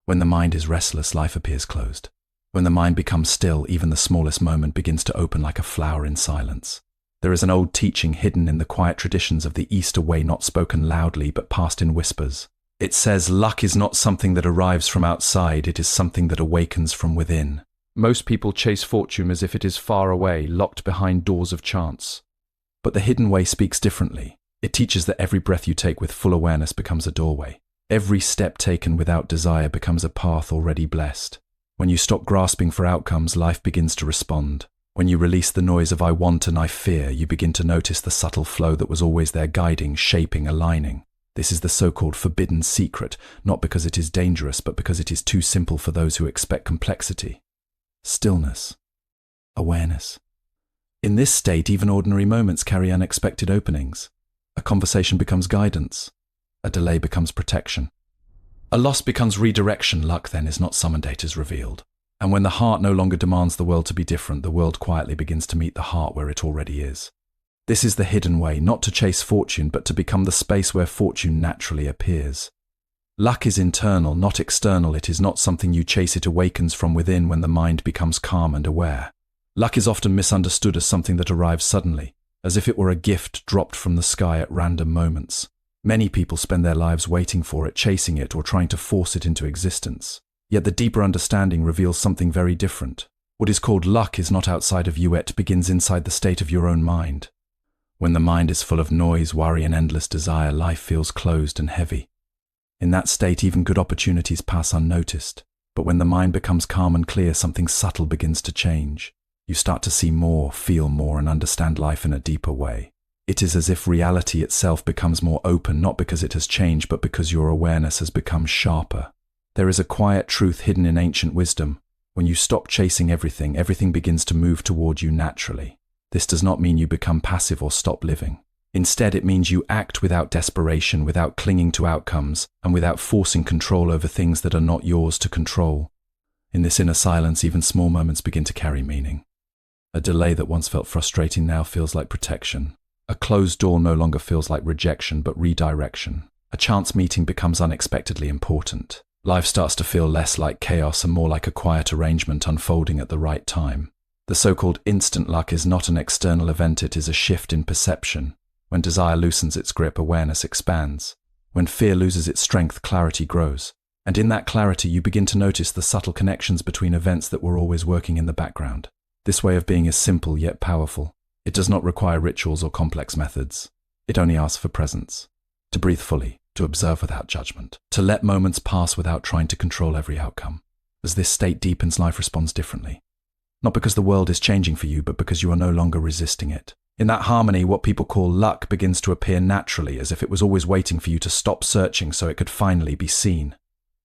When the mind is restless, life appears closed. When the mind becomes still, even the smallest moment begins to open like a flower in silence. There is an old teaching hidden in the quiet traditions of the Easter way, not spoken loudly but passed in whispers. It says, luck is not something that arrives from outside, it is something that awakens from within. Most people chase fortune as if it is far away, locked behind doors of chance. But the hidden way speaks differently. It teaches that every breath you take with full awareness becomes a doorway. Every step taken without desire becomes a path already blessed. When you stop grasping for outcomes, life begins to respond. When you release the noise of I want and I fear, you begin to notice the subtle flow that was always there, guiding, shaping, aligning. This is the so-called forbidden secret, not because it is dangerous, but because it is too simple for those who expect complexity. Stillness. Awareness. In this state, even ordinary moments carry unexpected openings. A conversation becomes guidance. A delay becomes protection. A loss becomes redirection. Luck then is not summoned, it is revealed. And when the heart no longer demands the world to be different, the world quietly begins to meet the heart where it already is. This is the hidden way, not to chase fortune, but to become the space where fortune naturally appears. Luck is internal, not external. It is not something you chase, it awakens from within when the mind becomes calm and aware. Luck is often misunderstood as something that arrives suddenly, as if it were a gift dropped from the sky at random moments. Many people spend their lives waiting for it, chasing it, or trying to force it into existence. Yet the deeper understanding reveals something very different. What is called luck is not outside of you, it begins inside the state of your own mind. When the mind is full of noise, worry, and endless desire, life feels closed and heavy. In that state, even good opportunities pass unnoticed. But when the mind becomes calm and clear, something subtle begins to change. You start to see more, feel more, and understand life in a deeper way. It is as if reality itself becomes more open, not because it has changed, but because your awareness has become sharper. There is a quiet truth hidden in ancient wisdom. When you stop chasing everything, everything begins to move toward you naturally. This does not mean you become passive or stop living. Instead, it means you act without desperation, without clinging to outcomes, and without forcing control over things that are not yours to control. In this inner silence, even small moments begin to carry meaning. A delay that once felt frustrating now feels like protection. A closed door no longer feels like rejection, but redirection. A chance meeting becomes unexpectedly important. Life starts to feel less like chaos and more like a quiet arrangement unfolding at the right time. The so-called instant luck is not an external event, it is a shift in perception. When desire loosens its grip, awareness expands. When fear loses its strength, clarity grows. And in that clarity, you begin to notice the subtle connections between events that were always working in the background. This way of being is simple yet powerful. It does not require rituals or complex methods. It only asks for presence. To breathe fully, to observe without judgment, to let moments pass without trying to control every outcome. As this state deepens, life responds differently. Not because the world is changing for you, but because you are no longer resisting it. In that harmony, what people call luck begins to appear naturally, as if it was always waiting for you to stop searching so it could finally be seen.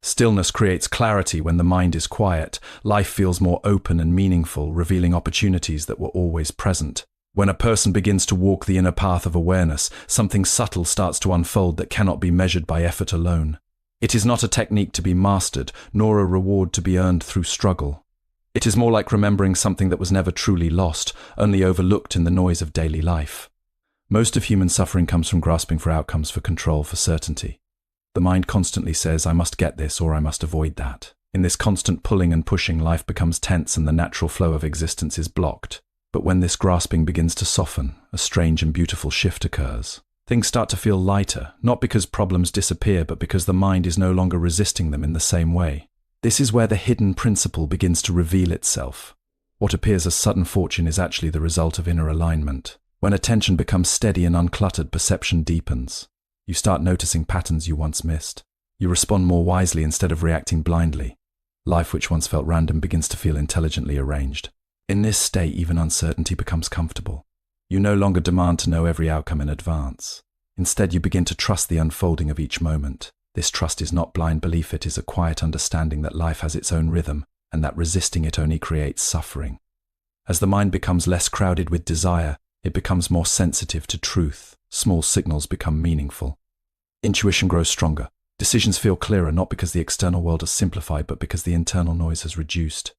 Stillness creates clarity. When the mind is quiet, life feels more open and meaningful, revealing opportunities that were always present. When a person begins to walk the inner path of awareness, something subtle starts to unfold that cannot be measured by effort alone. It is not a technique to be mastered, nor a reward to be earned through struggle. It is more like remembering something that was never truly lost, only overlooked in the noise of daily life. Most of human suffering comes from grasping for outcomes, for control, for certainty. The mind constantly says, I must get this or I must avoid that. In this constant pulling and pushing, life becomes tense and the natural flow of existence is blocked. But when this grasping begins to soften, a strange and beautiful shift occurs. Things start to feel lighter, not because problems disappear, but because the mind is no longer resisting them in the same way. This is where the hidden principle begins to reveal itself. What appears as sudden fortune is actually the result of inner alignment. When attention becomes steady and uncluttered, perception deepens. You start noticing patterns you once missed. You respond more wisely instead of reacting blindly. Life, which once felt random, begins to feel intelligently arranged. In this state, even uncertainty becomes comfortable. You no longer demand to know every outcome in advance. Instead, you begin to trust the unfolding of each moment. This trust is not blind belief, it is a quiet understanding that life has its own rhythm and that resisting it only creates suffering. As the mind becomes less crowded with desire, it becomes more sensitive to truth. Small signals become meaningful. Intuition grows stronger. Decisions feel clearer, not because the external world has simplified, but because the internal noise has reduced.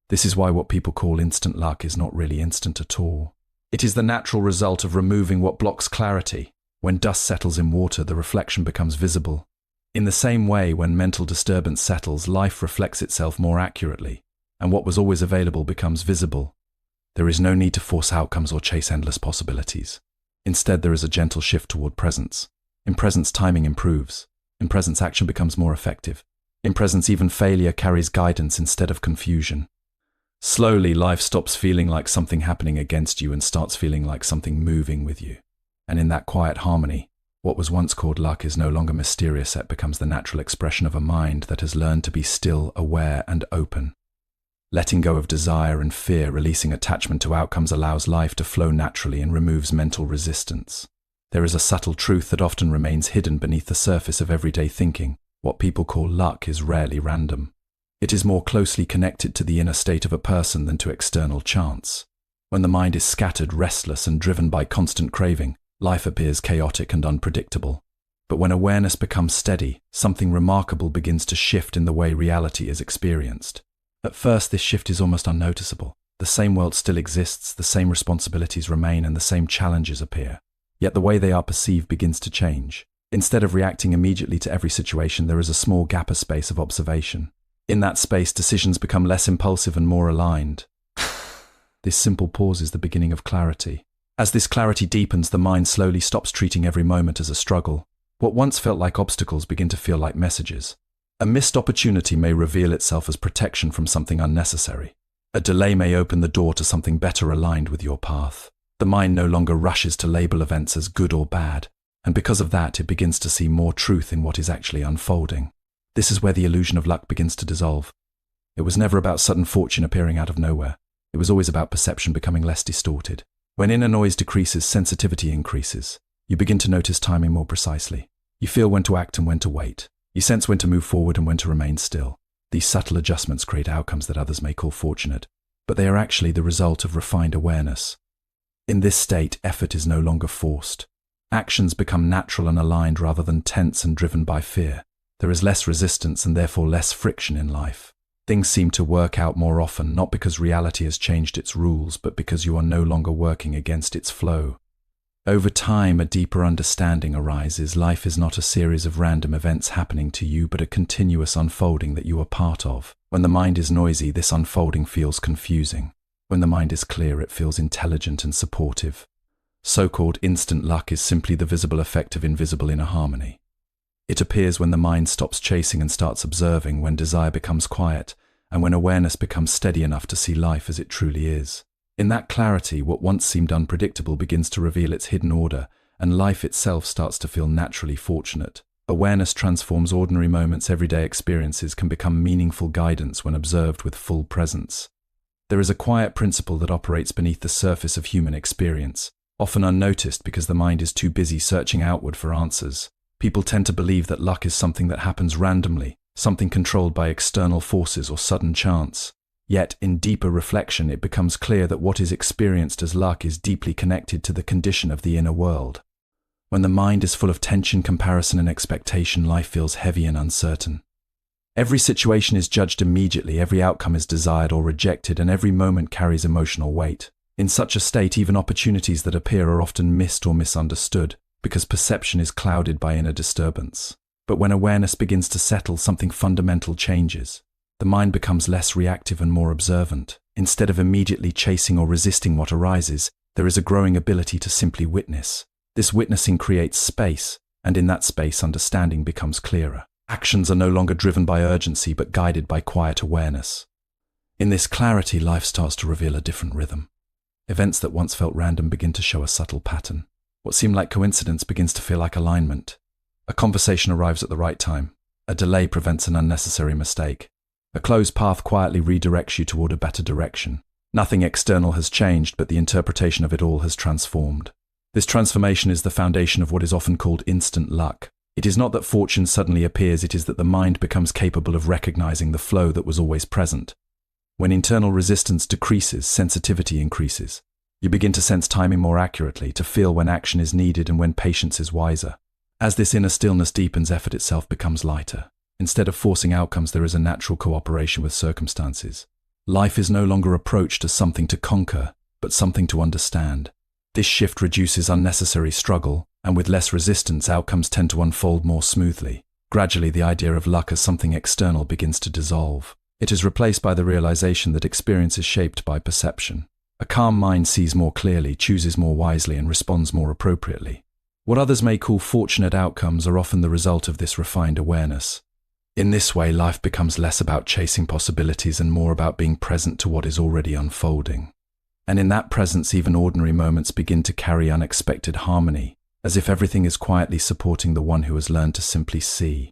This is why what people call instant luck is not really instant at all. It is the natural result of removing what blocks clarity. When dust settles in water, the reflection becomes visible. In the same way, when mental disturbance settles, life reflects itself more accurately, and what was always available becomes visible. There is no need to force outcomes or chase endless possibilities. Instead, there is a gentle shift toward presence. In presence, timing improves. In presence, action becomes more effective. In presence, even failure carries guidance instead of confusion. Slowly, life stops feeling like something happening against you and starts feeling like something moving with you. And in that quiet harmony, what was once called luck is no longer mysterious. It becomes the natural expression of a mind that has learned to be still, aware, and open. Letting go of desire and fear, releasing attachment to outcomes, allows life to flow naturally and removes mental resistance. There is a subtle truth that often remains hidden beneath the surface of everyday thinking. What people call luck is rarely random. It is more closely connected to the inner state of a person than to external chance. When the mind is scattered, restless, and driven by constant craving, life appears chaotic and unpredictable. But when awareness becomes steady, something remarkable begins to shift in the way reality is experienced. At first, this shift is almost unnoticeable. The same world still exists, the same responsibilities remain, and the same challenges appear. Yet the way they are perceived begins to change. Instead of reacting immediately to every situation, there is a small gap, a space of observation. In that space, decisions become less impulsive and more aligned. This simple pause is the beginning of clarity. As this clarity deepens, the mind slowly stops treating every moment as a struggle. What once felt like obstacles begin to feel like messages. A missed opportunity may reveal itself as protection from something unnecessary. A delay may open the door to something better aligned with your path. The mind no longer rushes to label events as good or bad, and because of that, it begins to see more truth in what is actually unfolding. This is where the illusion of luck begins to dissolve. It was never about sudden fortune appearing out of nowhere. It was always about perception becoming less distorted. When inner noise decreases, sensitivity increases. You begin to notice timing more precisely. You feel when to act and when to wait. You sense when to move forward and when to remain still. These subtle adjustments create outcomes that others may call fortunate, but they are actually the result of refined awareness. In this state, effort is no longer forced. Actions become natural and aligned rather than tense and driven by fear. There is less resistance and therefore less friction in life. Things seem to work out more often, not because reality has changed its rules, but because you are no longer working against its flow. Over time, a deeper understanding arises. Life is not a series of random events happening to you, but a continuous unfolding that you are part of. When the mind is noisy, this unfolding feels confusing. When the mind is clear, it feels intelligent and supportive. So-called instant luck is simply the visible effect of invisible inner harmony. It appears when the mind stops chasing and starts observing, when desire becomes quiet, and when awareness becomes steady enough to see life as it truly is. In that clarity, what once seemed unpredictable begins to reveal its hidden order, and life itself starts to feel naturally fortunate. Awareness transforms ordinary moments. Everyday experiences can become meaningful guidance when observed with full presence. There is a quiet principle that operates beneath the surface of human experience, often unnoticed because the mind is too busy searching outward for answers. People tend to believe that luck is something that happens randomly, something controlled by external forces or sudden chance. Yet, in deeper reflection, it becomes clear that what is experienced as luck is deeply connected to the condition of the inner world. When the mind is full of tension, comparison, and expectation, life feels heavy and uncertain. Every situation is judged immediately, every outcome is desired or rejected, and every moment carries emotional weight. In such a state, even opportunities that appear are often missed or misunderstood, because perception is clouded by inner disturbance. But when awareness begins to settle, something fundamental changes. The mind becomes less reactive and more observant. Instead of immediately chasing or resisting what arises, there is a growing ability to simply witness. This witnessing creates space, and in that space, understanding becomes clearer. Actions are no longer driven by urgency, but guided by quiet awareness. In this clarity, life starts to reveal a different rhythm. Events that once felt random begin to show a subtle pattern. What seemed like coincidence begins to feel like alignment. A conversation arrives at the right time. A delay prevents an unnecessary mistake. A closed path quietly redirects you toward a better direction. Nothing external has changed, but the interpretation of it all has transformed. This transformation is the foundation of what is often called instant luck. It is not that fortune suddenly appears, it is that the mind becomes capable of recognizing the flow that was always present. When internal resistance decreases, sensitivity increases. You begin to sense timing more accurately, to feel when action is needed and when patience is wiser. As this inner stillness deepens, effort itself becomes lighter. Instead of forcing outcomes, there is a natural cooperation with circumstances. Life is no longer approached as something to conquer, but something to understand. This shift reduces unnecessary struggle, and with less resistance, outcomes tend to unfold more smoothly. Gradually, the idea of luck as something external begins to dissolve. It is replaced by the realization that experience is shaped by perception. A calm mind sees more clearly, chooses more wisely, and responds more appropriately. What others may call fortunate outcomes are often the result of this refined awareness. In this way, life becomes less about chasing possibilities and more about being present to what is already unfolding. And in that presence, even ordinary moments begin to carry unexpected harmony, as if everything is quietly supporting the one who has learned to simply see.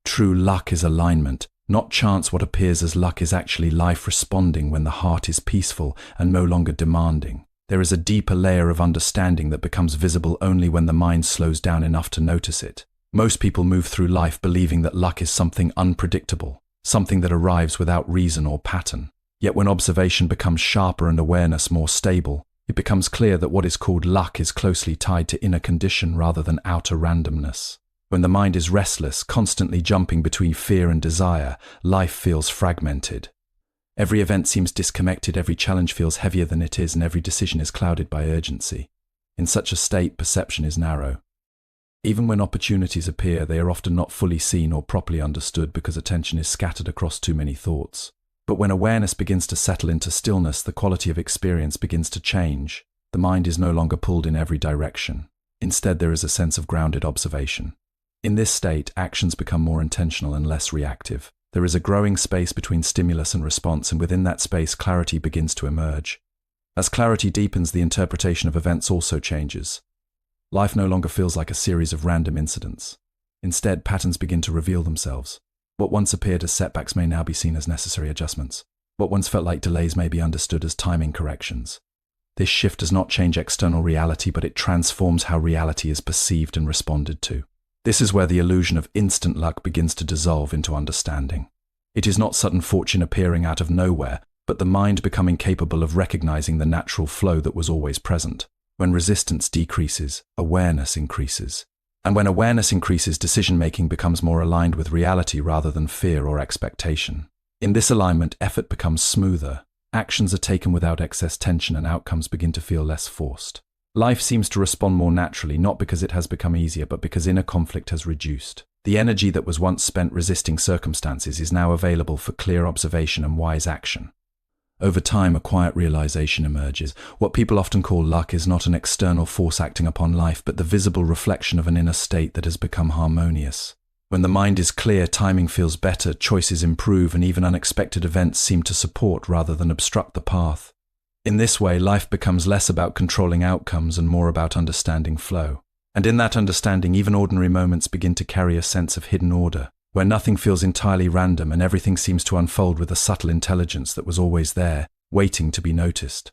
True luck is alignment, not chance. What appears as luck is actually life responding when the heart is peaceful and no longer demanding. There is a deeper layer of understanding that becomes visible only when the mind slows down enough to notice it. Most people move through life believing that luck is something unpredictable, something that arrives without reason or pattern. Yet when observation becomes sharper and awareness more stable, it becomes clear that what is called luck is closely tied to inner condition rather than outer randomness. When the mind is restless, constantly jumping between fear and desire, life feels fragmented. Every event seems disconnected, every challenge feels heavier than it is, and every decision is clouded by urgency. In such a state, perception is narrow. Even when opportunities appear, they are often not fully seen or properly understood because attention is scattered across too many thoughts. But when awareness begins to settle into stillness, the quality of experience begins to change. The mind is no longer pulled in every direction. Instead, there is a sense of grounded observation. In this state, actions become more intentional and less reactive. There is a growing space between stimulus and response, and within that space, clarity begins to emerge. As clarity deepens, the interpretation of events also changes. Life no longer feels like a series of random incidents. Instead, patterns begin to reveal themselves. What once appeared as setbacks may now be seen as necessary adjustments. What once felt like delays may be understood as timing corrections. This shift does not change external reality, but it transforms how reality is perceived and responded to. This is where the illusion of instant luck begins to dissolve into understanding. It is not sudden fortune appearing out of nowhere, but the mind becoming capable of recognizing the natural flow that was always present. When resistance decreases, awareness increases. And when awareness increases, decision-making becomes more aligned with reality rather than fear or expectation. In this alignment, effort becomes smoother. Actions are taken without excess tension, and outcomes begin to feel less forced. Life seems to respond more naturally, not because it has become easier, but because inner conflict has reduced. The energy that was once spent resisting circumstances is now available for clear observation and wise action. Over time, a quiet realization emerges. What people often call luck is not an external force acting upon life, but the visible reflection of an inner state that has become harmonious. When the mind is clear, timing feels better, choices improve, and even unexpected events seem to support rather than obstruct the path. In this way, life becomes less about controlling outcomes and more about understanding flow. And in that understanding, even ordinary moments begin to carry a sense of hidden order, where nothing feels entirely random and everything seems to unfold with a subtle intelligence that was always there, waiting to be noticed.